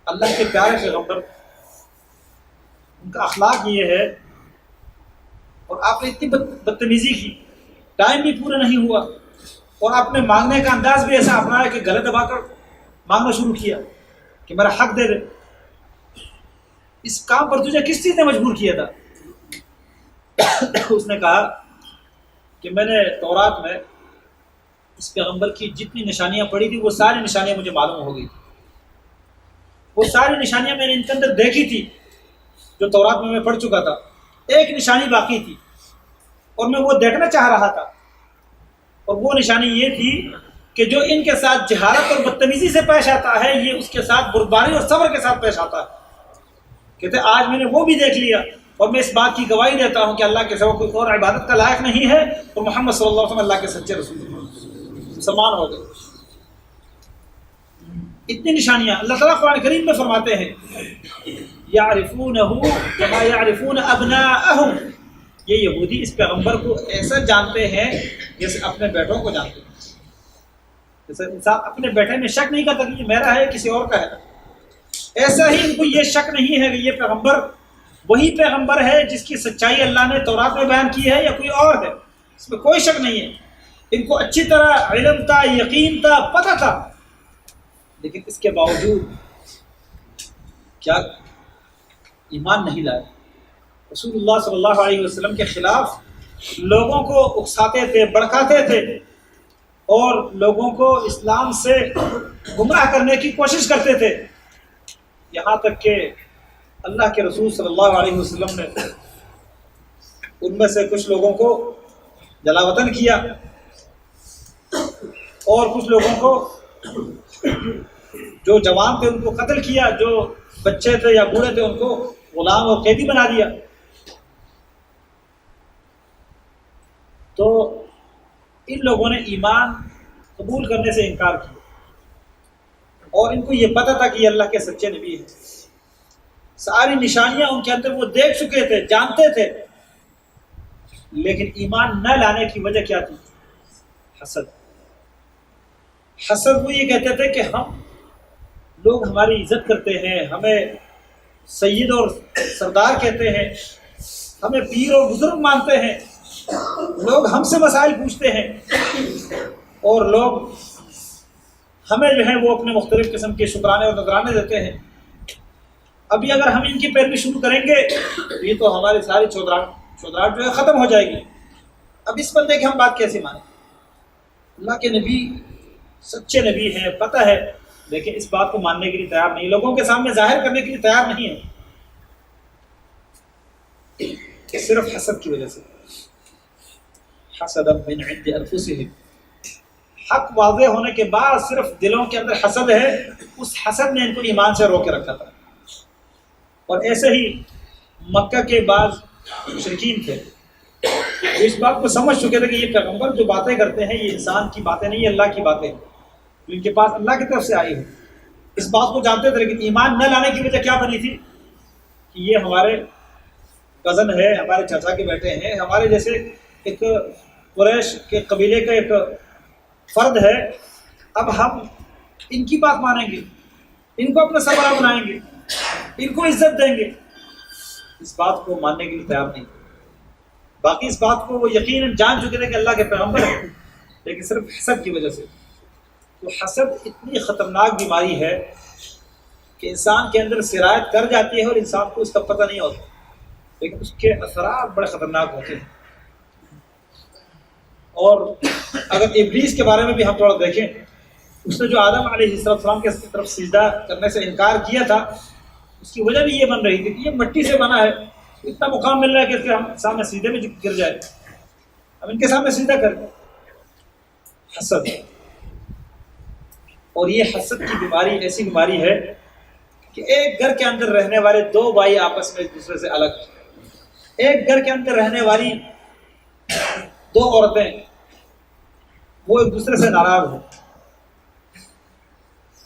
اللہ کے پیارے پیغمبر، ان کا اخلاق یہ ہے اور آپ نے اتنی بدتمیزی کی، ٹائم بھی پورا نہیں ہوا اور آپ نے مانگنے کا انداز بھی ایسا اپنایا کہ گلے دبا کر مانگنا شروع کیا کہ میرا حق دے دے. اس کام پر تجھے کس چیز نے مجبور کیا تھا؟ اس نے کہا کہ میں نے تورات میں اس پیغمبر کی جتنی نشانیاں پڑھی تھی وہ ساری نشانیاں مجھے معلوم ہو گئی. وہ ساری نشانیاں میں نے ان کے اندر دیکھی تھی جو تورات میں پڑھ چکا تھا. ایک نشانی باقی تھی اور میں وہ دیکھنا چاہ رہا تھا، اور وہ نشانی یہ تھی کہ جو ان کے ساتھ جہالت اور بدتمیزی سے پیش آتا ہے یہ اس کے ساتھ بردباری اور صبر کے ساتھ پیش آتا ہے. کہتے آج میں نے وہ بھی دیکھ لیا اور میں اس بات کی گواہی دیتا ہوں کہ اللہ کے سوا کوئی اور عبادت کا لائق نہیں ہے اور محمد صلی اللہ علیہ وسلم اللہ کے سچے رسول مسلمان ہو گئے. اتنی نشانیاں اللہ تعالیٰ قرآن کریم میں فرماتے ہیں یعرفونہ کما یعرفون ابناءہم. یہ یہودی اس پیغمبر کو ایسا جانتے ہیں جیسے اپنے بیٹوں کو جانتے ہیں. جیسے انسان اپنے بیٹے میں شک نہیں کرتا کہ یہ میرا ہے کسی اور کا ہے، ایسا ہی ان کو یہ شک نہیں ہے کہ یہ پیغمبر وہی پیغمبر ہے جس کی سچائی اللہ نے تورات میں بیان کی ہے یا کوئی اور ہے. اس میں کوئی شک نہیں ہے. ان کو اچھی طرح علم تھا، یقین تھا، پتہ تھا، لیکن اس کے باوجود کیا ایمان نہیں لائے. رسول اللہ صلی اللہ علیہ وسلم کے خلاف لوگوں کو اکساتے تھے، بڑکاتے تھے اور لوگوں کو اسلام سے گمراہ کرنے کی کوشش کرتے تھے. یہاں تک کہ اللہ کے رسول صلی اللہ علیہ وسلم نے ان میں سے کچھ لوگوں کو جلا وطن کیا اور کچھ لوگوں کو جو جوان تھے ان کو قتل کیا، جو بچے تھے یا بوڑھے تھے ان کو غلام اور قیدی بنا دیا. تو ان لوگوں نے ایمان قبول کرنے سے انکار کیا اور ان کو یہ پتہ تھا کہ یہ اللہ کے سچے نبی ہیں. ساری نشانیاں ان کے اندر وہ دیکھ چکے تھے، جانتے تھے، لیکن ایمان نہ لانے کی وجہ کیا تھی؟ حسد. حسد وہ یہ کہتے تھے کہ ہم لوگ ہماری عزت کرتے ہیں، ہمیں سید اور سردار کہتے ہیں، ہمیں پیر اور بزرگ مانتے ہیں، لوگ ہم سے مسائل پوچھتے ہیں اور لوگ ہمیں جو ہے وہ اپنے مختلف قسم کے شکرانے اور نذرانے دیتے ہیں. ابھی اگر ہم ان کی پیروی شروع کریں گے تو یہ تو ہماری ساری چودراہٹ جو ہے ختم ہو جائے گی. اب اس بندے کی ہم بات کیسے مانیں؟ اللہ کے نبی سچے نبی ہیں، پتہ ہے، لیکن اس بات کو ماننے کے لیے تیار نہیں، لوگوں کے سامنے ظاہر کرنے کے لیے تیار نہیں ہے، صرف حسد کی وجہ سے. حسد من عند انفسهم. حق واضح ہونے کے بعد صرف دلوں کے اندر حسد ہے، اس حسد نے ان کو ایمان سے روکے رکھا تھا. اور ایسے ہی مکہ کے بعض مشرکین تھے جو اس بات کو سمجھ چکے تھے کہ یہ پیغمبر جو باتیں کرتے ہیں یہ انسان کی باتیں نہیں، اللہ کی باتیں جو ان کے پاس اللہ کی طرف سے آئی ہیں. اس بات کو جانتے تھے، لیکن ایمان نہ لانے کی وجہ کیا بنی تھی کہ یہ ہمارے کزن ہے، ہمارے چچا کے بیٹے ہیں، ہمارے جیسے ایک قریش کے قبیلے کا ایک فرد ہے، اب ہم ان کی بات مانیں گے، ان کو اپنا سربراہ بنائیں گے، ان کو عزت دیں گے. اس بات کو ماننے کے لیے تیار نہیں. باقی اس بات کو وہ یقیناً جان چکے تھے کہ اللہ کے پیغمبر ہیں، لیکن صرف حسد کی وجہ سے. تو حسد اتنی خطرناک بیماری ہے کہ انسان کے اندر سرایت کر جاتی ہے اور انسان کو اس کا پتہ نہیں ہوتا، لیکن اس کے اثرات بڑے خطرناک ہوتے ہیں. اور اگر ابلیس کے بارے میں بھی ہم تھوڑا دیکھیں اس نے جو آدم علیہ السلام کے طرف سجدہ کرنے سے انکار کیا تھا، اس کی وجہ بھی یہ بن رہی تھی کہ یہ مٹی سے بنا ہے، اتنا مقام مل رہا ہے کہ اس کے ہم سامنے سجدے میں گر جائے، اب ان کے سامنے سجدہ کر۔ حسد، اور یہ حسد کی بیماری ایسی بیماری ہے کہ ایک گھر کے اندر رہنے والے دو بھائی آپس میں ایک دوسرے سے الگ، ایک گھر کے اندر رہنے والی دو عورتیں وہ ایک دوسرے سے ناراض ہیں۔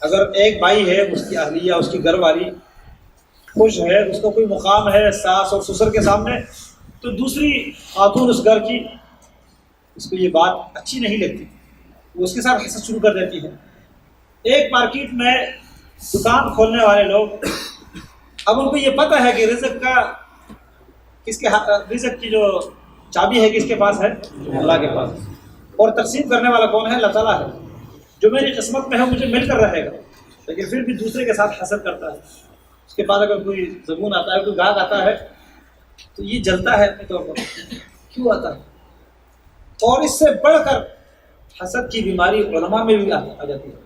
اگر ایک بھائی ہے، اس کی اہلیہ، اس کی گھر والی خوش ہے، اس کا کوئی مقام ہے ساس اور سسر کے سامنے، تو دوسری خاتون اس گھر کی، اس کو یہ بات اچھی نہیں لگتی، وہ اس کے ساتھ حسد شروع کر دیتی ہے۔ ایک مارکیٹ میں دکان کھولنے والے لوگ، اب ان کو یہ پتہ ہے کہ رزق کا کس کے رزق کی جو چابی ہے کس کے پاس ہے؟ اللہ کے پاس، اور تقسیم کرنے والا کون ہے؟ اللہ تعالیٰ ہے۔ جو میری قسمت میں ہے مجھے مل کر رہے گا، لیکن پھر بھی دوسرے کے ساتھ حسد کرتا ہے۔ اس کے پاس اگر کوئی زبون آتا ہے، کوئی گاہک آتا ہے، تو یہ جلتا ہے اپنے طور پر، کیوں آتا ہے؟ اور اس سے بڑھ کر حسد کی بیماری علماء میں بھی آ جاتی ہے،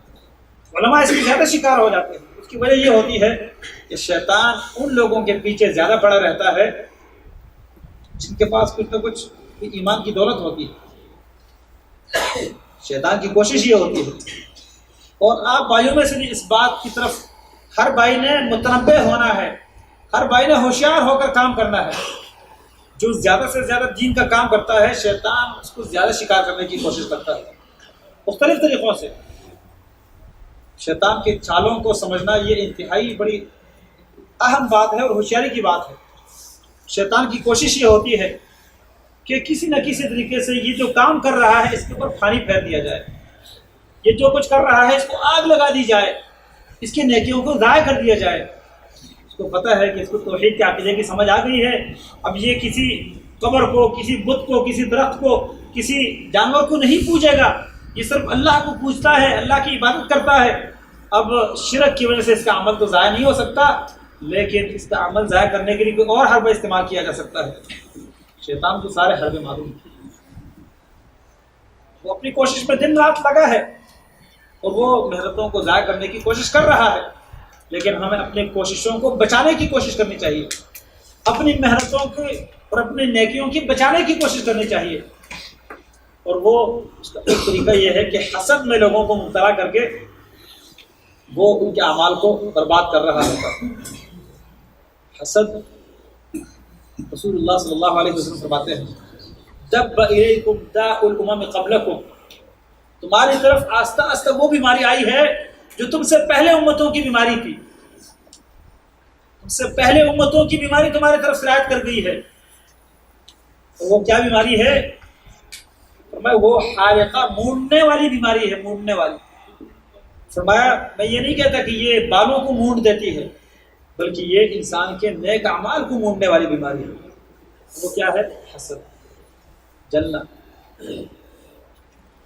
علماء اس کی زیادہ شکار ہو جاتے ہیں۔ اس کی وجہ یہ ہوتی ہے کہ شیطان ان لوگوں کے پیچھے زیادہ پڑا رہتا ہے جن کے پاس کچھ نہ کچھ ایمان کی دولت ہوتی ہے۔ شیطان کی کوشش یہ ہوتی ہے، اور آپ بھائیوں میں سے بھی اس بات کی طرف ہر بھائی نے متنبہ ہونا ہے، ہر بھائی نے ہوشیار ہو کر کام کرنا ہے۔ جو زیادہ سے زیادہ دین کا کام کرتا ہے، شیطان اس کو زیادہ شکار کرنے کی کوشش کرتا ہے مختلف طریقوں سے۔ شیطان کے چالوں کو سمجھنا یہ انتہائی بڑی اہم بات ہے اور ہوشیاری کی بات ہے۔ شیطان کی کوشش یہ ہوتی ہے کہ کسی نہ کسی طریقے سے یہ جو کام کر رہا ہے اس کے اوپر پانی پھیر دیا جائے، یہ جو کچھ کر رہا ہے اس کو آگ لگا دی جائے، اس کی نیکیوں کو ضائع کر دیا جائے۔ اس کو پتہ ہے کہ اس کو توحید کے عقیدے کی سمجھ آ گئی ہے، اب یہ کسی قبر کو، کسی بت کو، کسی درخت کو، کسی جانور کو نہیں پوجے گا، یہ صرف اللہ کو پوجتا ہے، اللہ کی عبادت کرتا ہے۔ اب شرک کی وجہ سے اس کا عمل تو ضائع نہیں ہو سکتا، لیکن اس کا عمل ضائع کرنے کے لیے کوئی اور حربہ استعمال کیا جا سکتا ہے۔ شیطان کو سارے حربے معلوم ہیں، وہ اپنی کوشش میں دن رات لگا ہے اور وہ محنتوں کو ضائع کرنے کی کوشش کر رہا ہے، لیکن ہمیں اپنی کوششوں کو بچانے کی کوشش کرنی چاہیے، اپنی محنتوں کی اور اپنی نیکیوں کی بچانے کی کوشش کرنی چاہیے۔ اور وہ اس کا ایک طریقہ یہ ہے کہ حسد میں لوگوں کو مبتلا کر کے وہ ان کے اعمال کو برباد کر رہا ہوتا ہے۔ حسد، رسول اللہ صلی اللہ علیہ وسلم فرماتے ہیں، دب الیکم داء الامم قبلکم، تمہاری طرف آہستہ آہستہ وہ بیماری آئی ہے جو تم سے پہلے امتوں کی بیماری تھی، تم سے پہلے امتوں کی بیماری تمہاری طرف سرایت کر گئی ہے۔ اور وہ کیا بیماری ہے؟ فرمایا وہ حالقہ، مونڈنے والی بیماری ہے، مونڈنے والی۔ فرمایا میں یہ نہیں کہتا کہ یہ بالوں کو مونڈ دیتی ہے، بلکہ یہ انسان کے نیک اعمال کو مونڈنے والی بیماری ہے۔ وہ کیا ہے؟ حسد، جلنا۔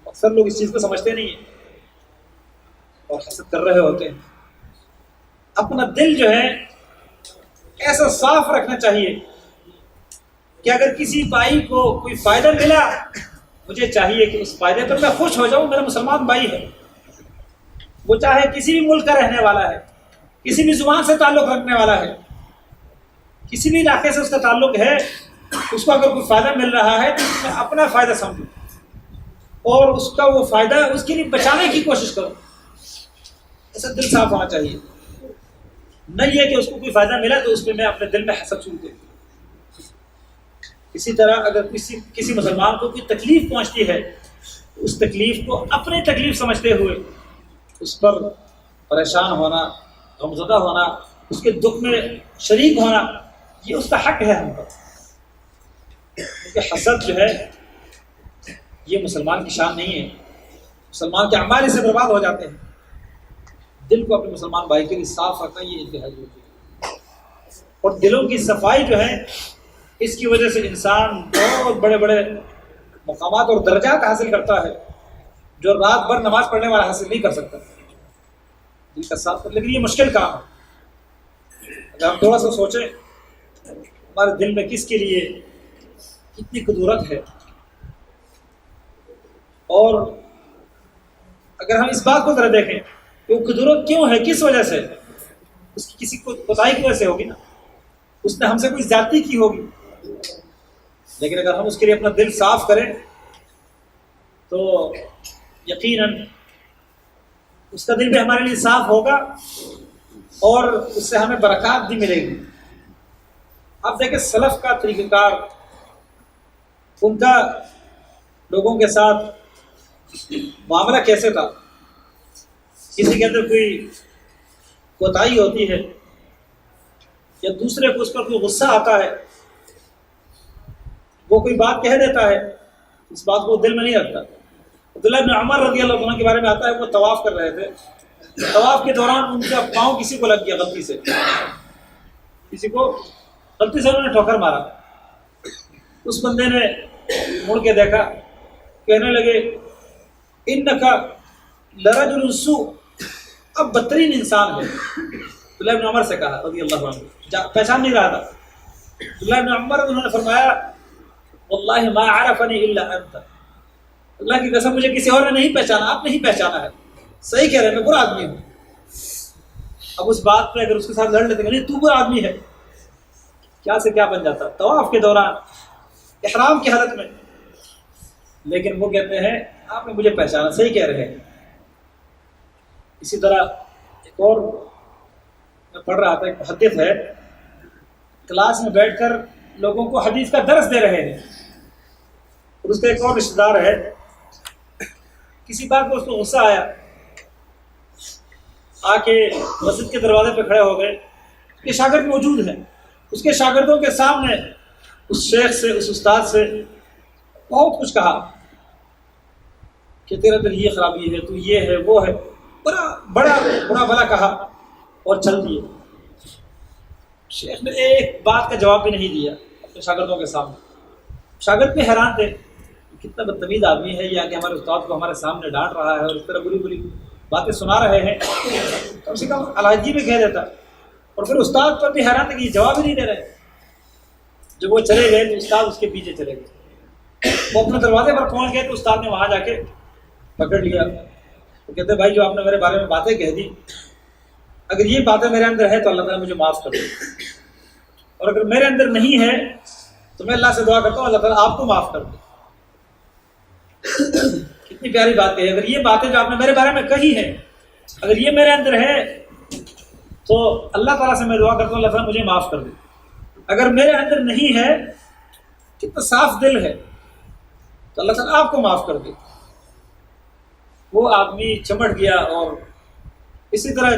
اکثر لوگ اس چیز کو سمجھتے نہیں ہیں اور حسد کر رہے ہوتے ہیں۔ اپنا دل جو ہے ایسا صاف رکھنا چاہیے کہ اگر کسی بھائی کو کوئی فائدہ ملا، مجھے چاہیے کہ اس فائدے پر میں خوش ہو جاؤں، میرا مسلمان بھائی ہے، وہ چاہے کسی بھی ملک کا رہنے والا ہے، کسی بھی زبان سے تعلق رکھنے والا ہے، کسی بھی علاقے سے اس کا تعلق ہے، اس کو اگر کوئی فائدہ مل رہا ہے تو میں اپنا فائدہ سمجھوں اور اس کا وہ فائدہ اس کے لیے بچانے کی کوشش کروں۔ ایسا دل صاف ہونا چاہیے، نہ یہ کہ اس کو کوئی فائدہ ملا تو اس پہ میں اپنے دل میں حسد شروع کروں۔ اسی طرح اگر کسی مسلمان کو کوئی تکلیف پہنچتی ہے، اس تکلیف کو اپنی تکلیف سمجھتے ہوئے اس پر پریشان ہونا، غمزدہ ہونا، اس کے دکھ میں شریک ہونا، یہ اس کا حق ہے ہم پر۔ کیونکہ حسد جو ہے یہ مسلمان کی شان نہیں ہے، مسلمان کے اعمال سے برباد ہو جاتے ہیں۔ دل کو اپنے مسلمان بھائی کے لیے صاف رکھنا یہ انتہائی ضروری ہے، اور دلوں کی صفائی جو ہے اس کی وجہ سے انسان بہت بڑے بڑے مقامات اور درجات حاصل کرتا ہے جو رات بھر نماز پڑھنے والا حاصل نہیں کر سکتا، دل کا صاف کر۔ لیکن یہ مشکل کام ہے۔ اگر ہم تھوڑا سا سوچیں ہمارے دل میں کس کے لیے کتنی قدرت ہے، اور اگر ہم اس بات کو ذرا دیکھیں کہ وہ قدرت کیوں ہے، کس وجہ سے، اس کی کسی کو کوتاہی کی وجہ سے ہوگی نا، اس نے ہم سے کوئی زیادتی کی ہوگی. لیکن اگر ہم اس کے لیے اپنا دل صاف کریں تو یقیناً اس کا دل بھی ہمارے لیے صاف ہوگا اور اس سے ہمیں برکات بھی ملے گی. آپ دیکھیں سلف کا طریقہ کار، ان کا لوگوں کے ساتھ معاملہ کیسے تھا. کسی کے اندر کوئی کوتاہی ہوتی ہے یا دوسرے کو اس پر کوئی غصہ آتا ہے، وہ کوئی بات کہہ دیتا ہے، اس بات کو دل میں نہیں رکھتا. عبداللہ بن عمر رضی اللہ عنہ کے بارے میں آتا ہے، وہ طواف کر رہے تھے. طواف کے دوران ان کا پاؤں کسی کو لگ گیا، غلطی سے کسی کو غلطی سے انہوں نے ٹھوکر مارا. اس بندے نے مڑ کے دیکھا، کہنے لگے انکا لرجل سوء، اب بدترین انسان ہے. عبداللہ بن عمر سے کہا رضی اللہ عنہ، پہچان نہیں رہا تھا. عبداللہ بن عمر انہوں نے فرمایا واللہ ما عرفنی الا انت، اللہ کی قسم مجھے کسی اور نے نہیں پہچانا، آپ نہیں پہچانا ہے. صحیح کہہ رہے ہیں، میں برا آدمی ہوں. اب اس بات پہ اگر اس کے ساتھ لڑ لیتے کہ نہیں تو برا آدمی ہے، کیا سے کیا بن جاتا طواف کے دوران احرام کی حالت میں. لیکن وہ کہتے ہیں آپ نے مجھے پہچانا، صحیح کہہ رہے ہیں. اسی طرح ایک اور میں پڑھ رہا تھا، ایک محدث ہے، کلاس میں بیٹھ کر لوگوں کو حدیث کا درس دے رہے ہیں، اور اس کا ایک اور رشتہ دار ہے، کسی بات پر اس کو غصہ آیا، آ کے مسجد کے دروازے پہ کھڑے ہو گئے. اس کے شاگرد موجود ہیں، اس کے شاگردوں کے سامنے اس شیخ سے، اس استاد سے بہت کچھ کہا کہ تیرا دل یہ خرابی ہے، تو یہ ہے وہ ہے، بڑا بڑا بھلا کہا اور چل دیے. شیخ نے ایک بات کا جواب بھی نہیں دیا اپنے شاگردوں کے سامنے. شاگرد بھی حیران تھے، کتنا بدتمیز آدمی ہے یہ، آ کے ہمارے استاد کو ہمارے سامنے ڈانٹ رہا ہے اور اس طرح بری بری باتیں سنا رہے ہیں، کم سے کم علیحدگی میں کہہ دیتا. اور پھر استاد پر بھی حیران تھے کہ یہ جواب ہی نہیں دے رہے. جب وہ چلے گئے تو استاد اس کے پیچھے چلے گئے. وہ اپنے دروازے پر پہنچ گئے تو استاد نے وہاں جا کے پکڑ لیا. وہ کہتے بھائی جو آپ نے میرے بارے میں باتیں کہہ دی، اگر یہ باتیں میرے اندر ہے تو اللہ تعالیٰ مجھے معاف کر دے، اور اگر میرے اندر نہیں ہے تو میں اللہ سے دعا کرتا ہوں اللہ تعالیٰ آپ کو معاف کر دے. کتنی پیاری بات ہے. اگر یہ باتیں جو آپ نے میرے بارے میں کہی ہیں، اگر یہ میرے اندر ہے تو اللہ تعالیٰ سے میں دعا کرتا ہوں اللہ تعالیٰ مجھے معاف کر دے. اگر میرے اندر نہیں ہے، کتنا صاف دل ہے، تو اللہ تعالیٰ آپ کو معاف کر دے. وہ آدمی چمٹ گیا اور اسی طرح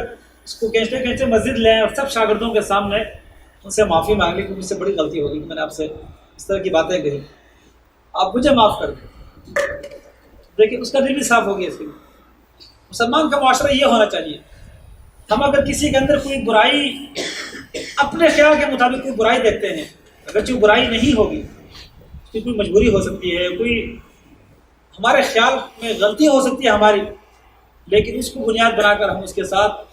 اس کو کھینچتے کھینچتے مسجد لے آئے اور سب شاگردوں کے سامنے ان سے معافی مانگ لی کہ مجھ سے بڑی غلطی ہوگی کہ میں نے آپ سے اس طرح کی باتیں کہی، آپ مجھے معاف کر دیں. لیکن اس کا دل بھی صاف ہو گیا. اس کے لیے مسلمان کا معاشرہ یہ ہونا چاہیے. ہم اگر کسی کے اندر کوئی برائی اپنے خیال کے مطابق کوئی برائی دیکھتے ہیں، اگرچہ وہ برائی نہیں ہوگی، اس کی کوئی مجبوری ہو سکتی ہے، کوئی ہمارے خیال میں غلطی ہو سکتی ہے ہماری، لیکن اس کو بنیاد بنا کر ہم اس کے ساتھ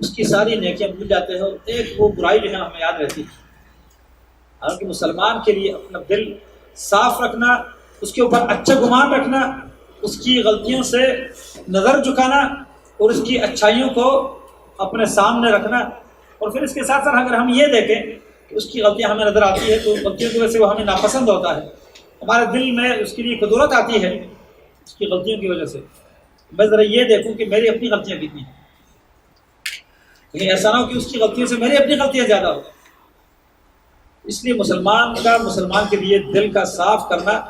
اس کی ساری نیکیاں بھول جاتے ہیں اور ایک وہ برائی جو ہے ہمیں یاد رہتی ہے. حالانکہ مسلمان کے لیے اپنا دل صاف رکھنا، اس کے اوپر اچھا گمان رکھنا، اس کی غلطیوں سے نظر جھکانا اور اس کی اچھائیوں کو اپنے سامنے رکھنا، اور پھر اس کے ساتھ ساتھ اگر ہم یہ دیکھیں کہ اس کی غلطیاں ہمیں نظر آتی ہے تو غلطیوں کی وجہ سے وہ ہمیں ناپسند ہوتا ہے، ہمارے دل میں اس کے لیے قدورت آتی ہے اس کی غلطیوں کی وجہ سے. میں ذرا یہ دیکھوں کہ میری اپنی غلطیاں کتنی ہیں، کہیں ایسا نہ ہو کہ اس کی غلطیوں سے میری اپنی غلطیاں زیادہ ہو. اس لیے مسلمان کے لیے دل کا صاف کرنا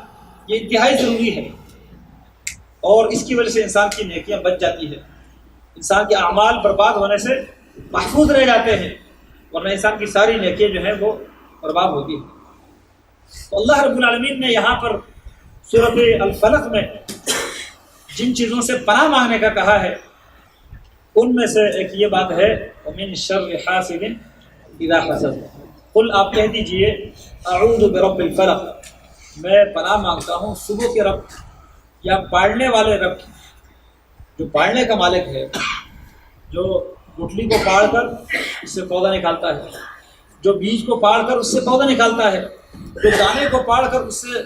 یہ انتہائی ضروری ہے، اور اس کی وجہ سے انسان کی نیکیاں بچ جاتی ہیں، انسان کے اعمال برباد ہونے سے محفوظ رہ جاتے ہیں، ورنہ انسان کی ساری نیکیاں جو ہیں وہ برباد ہوتی ہیں. تو اللہ رب العالمین نے یہاں پر سورۃ الفلق میں جن چیزوں سے پناہ مانگنے کا کہا ہے ان میں سے ایک یہ بات ہے وَمِن شَرِّ حَاسِدٍ إِذَا حَسَدَ. قل آپ کہہ دیجئے اعوذ برب الفلق، میں پناہ مانگتا ہوں صبح کے رب یا پاڑنے والے رب کی، جو پاڑنے کا مالک ہے، جو گٹلی کو پاڑ کر اس سے پودا نکالتا ہے، جو بیج کو پاڑ کر اس سے پودا نکالتا ہے، جو دانے کو پاڑ کر اس سے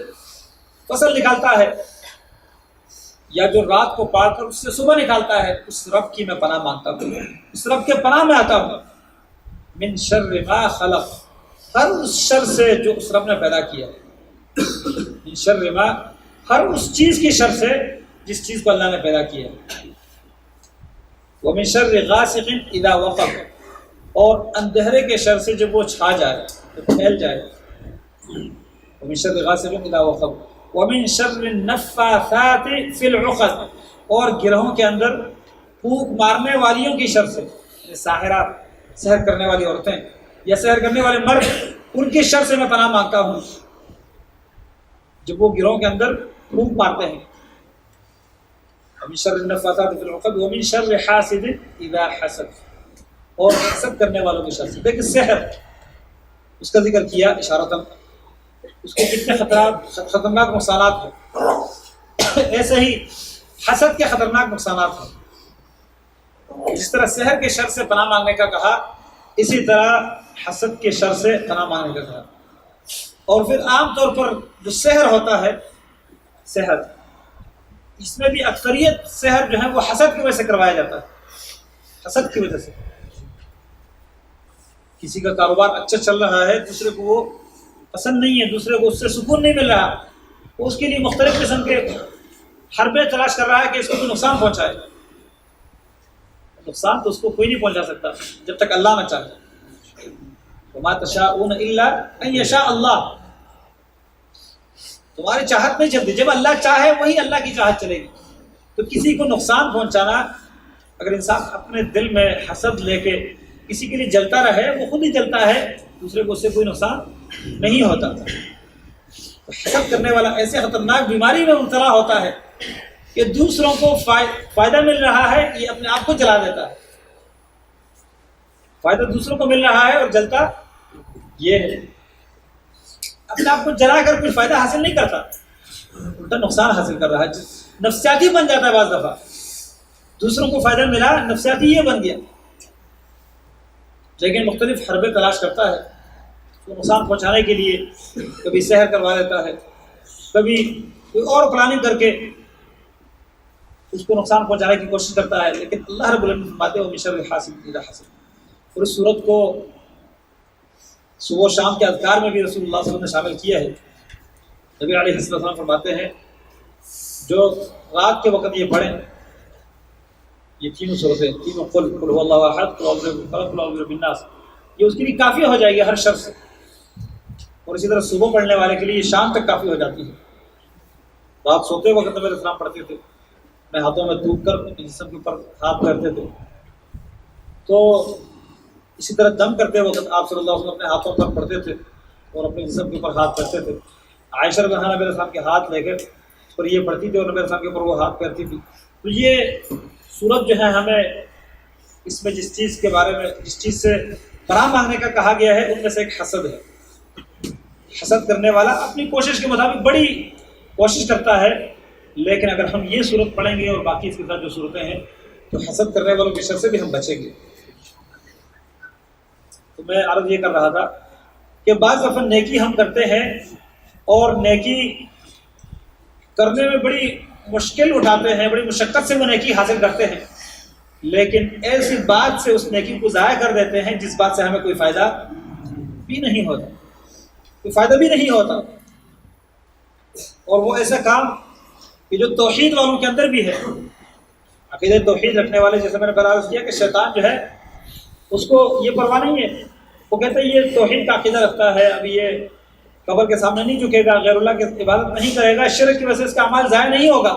فصل نکالتا ہے. یا جو رات کو پال کر اس سے صبح نکالتا ہے، اس رب کی میں پناہ مانگتا ہوں، اس رب کے پناہ میں آتا ہوں۔ من شر ما خلق، ہر اس شر سے جو اس رب نے پیدا کیا ہے، من شر ما، ہر اس چیز کی شر سے جس چیز کو اللہ نے پیدا کیا ہے، ومن شر غاسق اذا وقب، اور اندھیرے کے شر سے جب وہ چھا جائے، جب پھیل جائے، ومن شر غاسق اذا وقب، ومن شر النفاثات فی العقد، اور گرہوں کے اندر پھونک مارنے والیوں کی شر سے، ساحرات، سحر کرنے والی عورتیں یا سحر کرنے والے مرد، ان کی شر سے میں پناہ مانگتا ہوں جب وہ گروہ کے اندر پھونک مارتے ہیں۔ ومن شر النفاثات فی العقد ومن شر حاسد اذا حسد، اور حسد کرنے والوں کی شر سے۔ دیکھیں سحر، اس کا ذکر کیا اشارتاً، اس کے کتنے خطرناک نقصانات ہیں، ایسے ہی حسد کے خطرناک نقصانات ہیں۔ جس طرح سحر کے شر سے پناہ مانگنے کا کہا، اسی طرح حسد کے شر سے پناہ مانگنے کا کہا۔ اور پھر عام طور پر جو سحر ہوتا ہے، سحر، اس میں بھی اکثریت سحر جو ہے وہ حسد کی وجہ سے کروایا جاتا ہے، حسد کی وجہ سے۔ کسی کا کاروبار اچھا چل رہا ہے، دوسرے کو وہ پسند نہیں ہے، دوسرے کو اس سے سکون نہیں مل رہا، وہ اس کے لیے مختلف قسم کے حربے تلاش کر رہا ہے کہ اس کو کوئی نقصان پہنچائے۔ نقصان تو اس کو کوئی نہیں پہنچا سکتا جب تک اللہ نہ چاہے۔ وما تشاءون الا ان یشاء اللہ، تمہاری چاہت نہیں چلتی، جب اللہ چاہے وہی اللہ کی چاہت چلے گی۔ تو کسی کو نقصان پہنچانا، اگر انسان اپنے دل میں حسد لے کے کسی کے لیے جلتا رہے، وہ خود ہی جلتا ہے، دوسرے کو اس سے کوئی نقصان نہیں ہوتا۔ تو حسد کرنے والا ایسے خطرناک بیماری میں مبتلا ہوتا ہے کہ دوسروں کو فائدہ مل رہا ہے، یہ اپنے آپ کو جلا دیتا ہے۔ فائدہ دوسروں کو مل رہا ہے اور جلتا یہ ہے، اپنے آپ کو جلا کر کوئی فائدہ حاصل نہیں کرتا، الٹا نقصان حاصل کر رہا ہے، نفسیاتی بن جاتا ہے۔ بعض دفعہ دوسروں کو فائدہ ملا، نفسیاتی یہ بن گیا، لیکن مختلف حربے تلاش کرتا ہے تو نقصان پہنچانے کے لیے، کبھی سحر کروا لیتا ہے، کبھی کوئی اور پلاننگ کر کے اس کو نقصان پہنچانے کی کوشش کرتا ہے۔ لیکن اللہ رب العالمین فرماتے ہیں ومن شر حاسد اذا حسد، اور اس صورت کو صبح و شام کے اذکار میں بھی رسول اللہ صلی اللہ علیہ وسلم نے شامل کیا ہے۔ نبی علیہ السلام فرماتے ہیں جو رات کے وقت یہ پڑھیں، یہ تینوں صورتیں، تینوں قل هو اللہ احد، قل اعوذ برب الفلق، قل اعوذ برب الناس، یہ اس کے لیے کافی ہو جائے گی ہر شر سے۔ اور اسی طرح صبح پڑھنے والے کے لیے یہ شام تک کافی ہو جاتی ہے۔ رات سوتے وقت نبی السلام پڑھتے تھے، اپنے ہاتھوں میں تھوک کر اپنے جسم کے اوپر ہاتھ کرتے تھے۔ تو اسی طرح دم کرتے وقت آپ صلی اللہ علیہ وسلم اپنے ہاتھوں پر پڑھتے تھے اور اپنے جسم کے اوپر ہاتھ کرتے تھے۔ عائشہ رضی اللہ عنہا نبی علیہ السلام کے ہاتھ لے کر اس پر یہ پڑھتی تھی اور نبی علیہ السلام کے اوپر وہ ہاتھ کرتی تھی۔ تو یہ صورت جو ہے ہمیں اس میں جس چیز کے بارے میں، جس چیز سے پناہ مانگنے کا کہا گیا ہے، ان میں سے ایک حسد ہے۔ حسد کرنے والا اپنی کوشش کے مطابق بڑی کوشش کرتا ہے، لیکن اگر ہم یہ صورت پڑھیں گے اور باقی اس کے ساتھ جو صورتیں ہیں تو حسد کرنے والوں کی شر سے بھی ہم بچیں گے۔ تو میں عرض یہ کر رہا تھا کہ بعض دفعہ نیکی ہم کرتے ہیں اور نیکی کرنے میں بڑی مشکل اٹھاتے ہیں، بڑی مشقت سے وہ نیکی حاصل کرتے ہیں، لیکن ایسی بات سے اس نیکی کو ضائع کر دیتے ہیں جس بات سے ہمیں کوئی فائدہ بھی نہیں ہوتا، کوئی فائدہ بھی نہیں ہوتا۔ اور وہ ایسا کام کہ جو توحید والوں کے اندر بھی ہے، عقیدہ توحید رکھنے والے، جیسے میں نے عرض کیا کہ شیطان جو ہے اس کو یہ پرواہ نہیں ہے، وہ کہتا ہے یہ توحید کا عقیدہ رکھتا ہے، اب یہ قبر کے سامنے نہیں جھکے گا، غیر اللہ کی عبادت نہیں کرے گا، شرک کی وجہ سے اس کا اعمال ضائع نہیں ہوگا،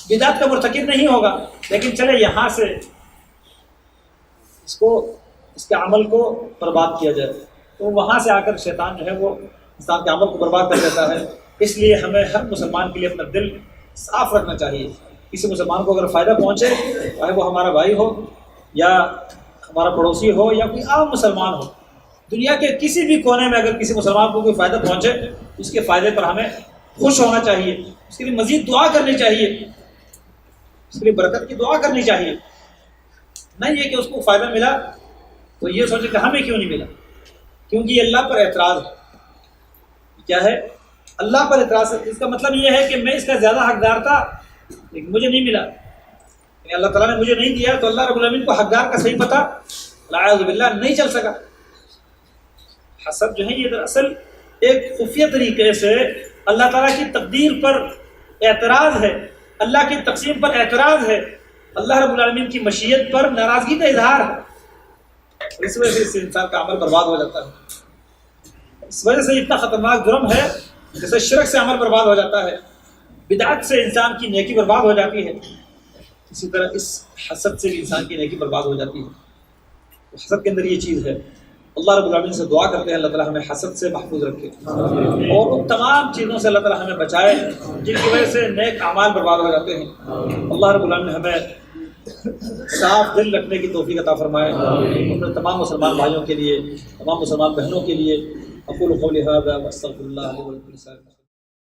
بدعت کا مرتکب نہیں ہوگا، لیکن چلے یہاں سے اس کے عمل کو برباد کیا جائے، تو وہاں سے آ کر شیطان جو ہے وہ انسان کے عمل کو برباد کر دیتا ہے۔ اس لیے ہمیں ہر مسلمان کے لیے اپنا دل صاف رکھنا چاہیے۔ کسی مسلمان کو اگر فائدہ پہنچے، چاہے وہ ہمارا بھائی ہو یا ہمارا پڑوسی ہو یا کوئی عام مسلمان ہو، دنیا کے کسی بھی کونے میں اگر کسی مسلمان کو کوئی فائدہ پہنچے، اس کے فائدے پر ہمیں خوش ہونا چاہیے، اس کے لیے مزید دعا کرنی چاہیے، اس کے لیے برکت کی دعا کرنی چاہیے۔ نہیں یہ کہ اس کو فائدہ ملا تو یہ سوچے کہ ہمیں کیوں نہیں ملا، کیونکہ یہ اللہ پر اعتراض ہے۔ کیا ہے؟ اللہ پر اعتراض ہے۔ اس کا مطلب یہ ہے کہ میں اس کا زیادہ حقدار تھا، لیکن مجھے نہیں ملا، یعنی اللہ تعالیٰ نے مجھے نہیں دیا، تو اللہ رب العالمین کو حقدار کا صحیح پتہ والعیاذ باللہ نہیں چل سکا۔ حسد جو ہے یہ دراصل ایک خفیہ طریقے سے اللہ تعالیٰ کی تقدیر پر اعتراض ہے، اللہ کی تقسیم پر اعتراض ہے، اللہ رب العالمین کی مشیت پر ناراضگی کا اظہار ہے۔ اس وجہ سے اس انسان کا عمل برباد ہو جاتا ہے۔ اس وجہ سے اتنا خطرناک جرم ہے، جیسے شرک سے عمل برباد ہو جاتا ہے، بدعت سے انسان کی نیکی برباد ہو جاتی ہے، اسی طرح اس حسد سے بھی انسان کی نیکی برباد ہو جاتی ہے۔ حسد کے اندر یہ چیز ہے۔ اللہ رب العالمین سے دعا کرتے ہیں اللہ تعالیٰ ہمیں حسد سے محفوظ رکھے اور ان تمام چیزوں سے اللہ تعالیٰ ہمیں بچائے جن کی وجہ سے نیک اعمال برباد ہو جاتے ہیں۔ اللہ رب العالمین ہمیں صاف دل رکھنے کی توفیق عطا فرمائے، اپنے تمام مسلمان بھائیوں کے لیے، تمام مسلمان بہنوں کے لیے۔ اقول قولی ھذا واستغفر اللہ لی ولکم۔